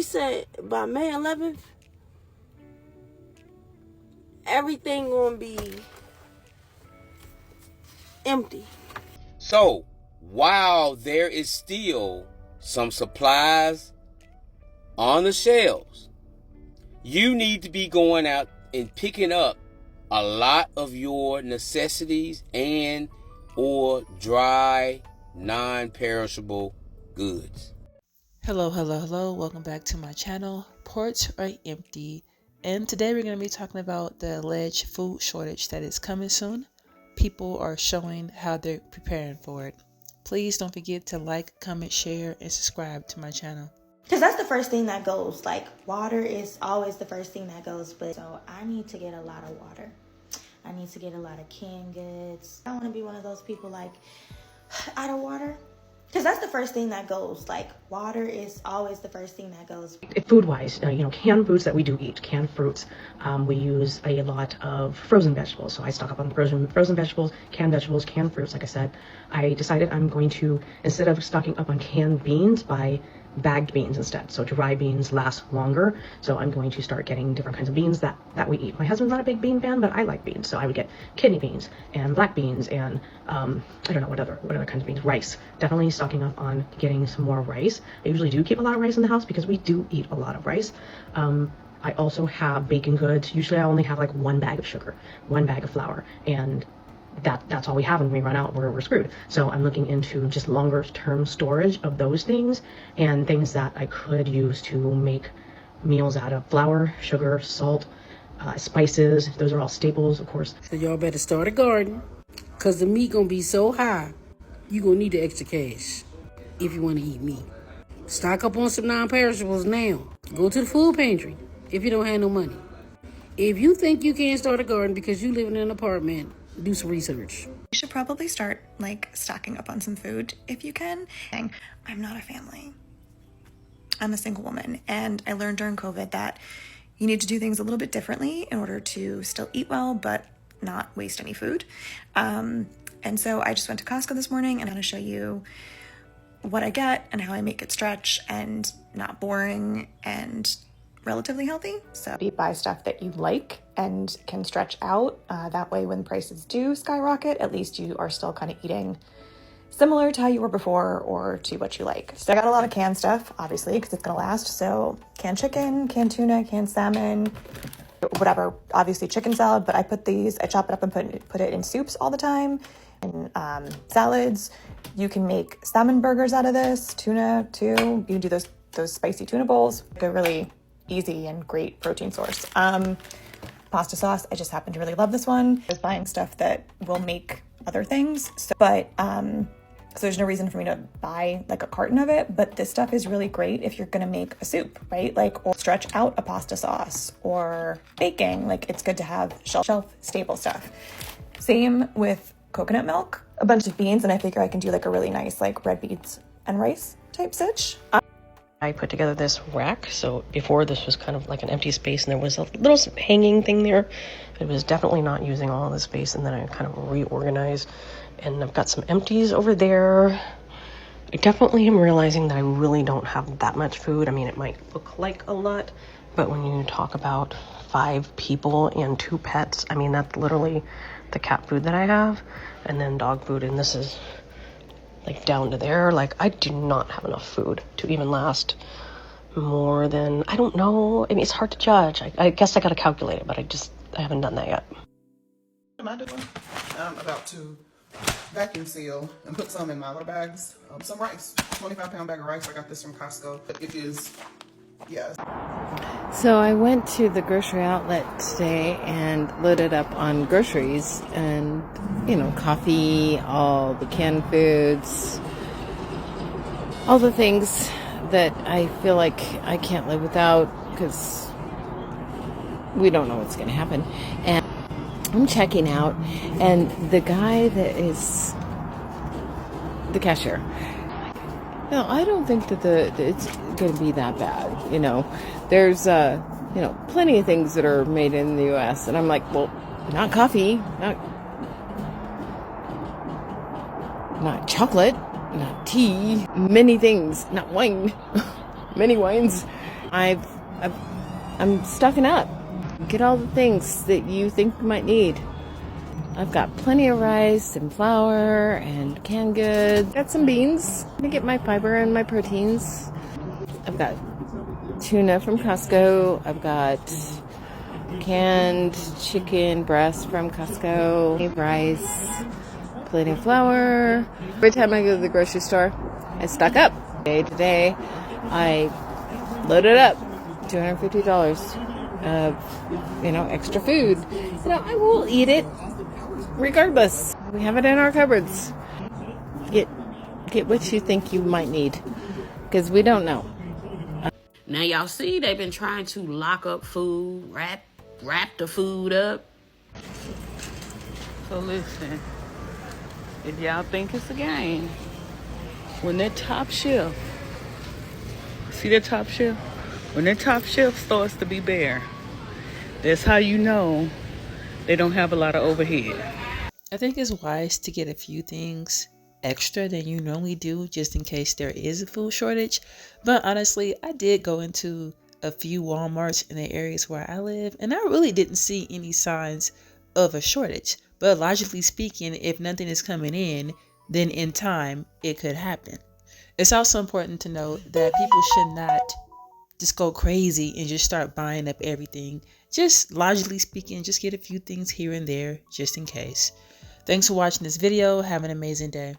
said by May 11th, everything gonna be empty. So, while there is still some supplies on the shelves, you need to be going out and picking up a lot of your necessities and or dry, non-perishable goods. Hello, welcome back to my channel. Ports are empty, and today we're going to be talking about the alleged food shortage that is coming soon. People are showing how they're preparing for it. Please don't forget to like, comment, share, and subscribe to my channel. Because that's the first thing that goes. Like, water is always the first thing that goes. But so I need to get a lot of water. I need to get a lot of canned goods. I don't want to be one of those people like, out of water. Because that's the first thing that goes. Like, water is always the first thing that goes. Food-wise, canned foods that we do eat, canned fruits, we use a lot of frozen vegetables. So I stock up on frozen vegetables, canned fruits, like I said. I decided I'm going to, instead of stocking up on canned beans, buy bagged beans instead. So dry beans last longer. So I'm going to start getting different kinds of beans that we eat. My husband's not a big bean fan, but I like beans. So I would get kidney beans and black beans and I don't know what other kinds of beans. Rice. Definitely stocking up on getting some more rice. I usually do keep a lot of rice in the house because we do eat a lot of rice. I also have baking goods. Usually I only have like one bag of sugar, one bag of flour, and that's all we have. When we run out, we're screwed. So I'm looking into just longer term storage of those things and things that I could use to make meals out of: flour, sugar, salt, spices. Those are all staples, of course. So y'all better start a garden, because the meat gonna be so high, you gonna need the extra cash if you want to eat meat. Stock up on some non-perishables now. Go to the food pantry if you don't have no money. If you think you can't start a garden because you live in an apartment, do some research. You should probably start stocking up on some food if you can. I'm not a family. I'm a single woman, and I learned during COVID that you need to do things a little bit differently in order to still eat well but not waste any food. And so I just went to Costco this morning, and I'm going to show you what I get and how I make it stretch and not boring and relatively healthy. So buy stuff that you like and can stretch out. That way when prices do skyrocket, at least you are still kind of eating similar to how you were before or to what you like. So I got a lot of canned stuff, obviously, because it's gonna last. So canned chicken, canned tuna, canned salmon, whatever. Obviously chicken salad, but I chop it up and put it in soups all the time. And salads. You can make salmon burgers out of this, tuna too. You can do those spicy tuna bowls. They're really easy and great protein source. Pasta sauce, I just happen to really love this one. I was buying stuff that will make other things, so there's no reason for me to buy like a carton of it, but this stuff is really great if you're gonna make a soup, right? Or stretch out a pasta sauce or baking. It's good to have shelf stable stuff. Same with coconut milk, a bunch of beans, and I figure I can do a really nice red beans and rice type stitch. I put together this rack. So before, this was kind of like an empty space and there was a little hanging thing there. It was definitely not using all of the space, and then I kind of reorganized, and I've got some empties over there. I definitely am realizing that I really don't have that much food. I mean, it might look like a lot, but when you talk about 5 people and 2 pets, I mean, that's literally the cat food that I have, and then dog food, and this is down to there. I do not have enough food to even last more than, I don't know. I mean, it's hard to judge. I guess I gotta calculate it, but I haven't done that yet. What am I doing? I'm about to vacuum seal and put some in my little bags. Some rice, 25-pound bag of rice. I got this from Costco. It is, yes. So I went to the grocery outlet today and loaded up on groceries and, coffee, all the canned foods, all the things that I feel like I can't live without because we don't know what's going to happen. And I'm checking out, and the guy that is the cashier, no, I don't think that it's going to be that bad. There's plenty of things that are made in the U.S. and I'm like, well, not coffee, not chocolate, not tea, many things, not wine, many wines, I'm stocking up. Get all the things that you think you might need. I've got plenty of rice and flour and canned goods. Got some beans to get my fiber and my proteins. I've got tuna from Costco. I've got canned chicken breast from Costco. Rice, plenty of flour. Every time I go to the grocery store, I stock up. Today, I loaded up $250 of, extra food. I will eat it regardless. We have it in our cupboards. Get what you think you might need, because we don't know. Now y'all see they've been trying to lock up food, wrap the food up. So listen, if y'all think it's a game, when that top shelf, see that top shelf? When that top shelf starts to be bare, that's how you know they don't have a lot of overhead. I think it's wise to get a few things extra than you normally do just in case there is a food shortage. But honestly, I did go into a few Walmarts in the areas where I live, and I really didn't see any signs of a shortage. But logically speaking, if nothing is coming in, then in time it could happen. It's also important to note that people should not just go crazy and just start buying up everything. Just logically speaking, just get a few things here and there just in case. Thanks for watching this video. Have an amazing day.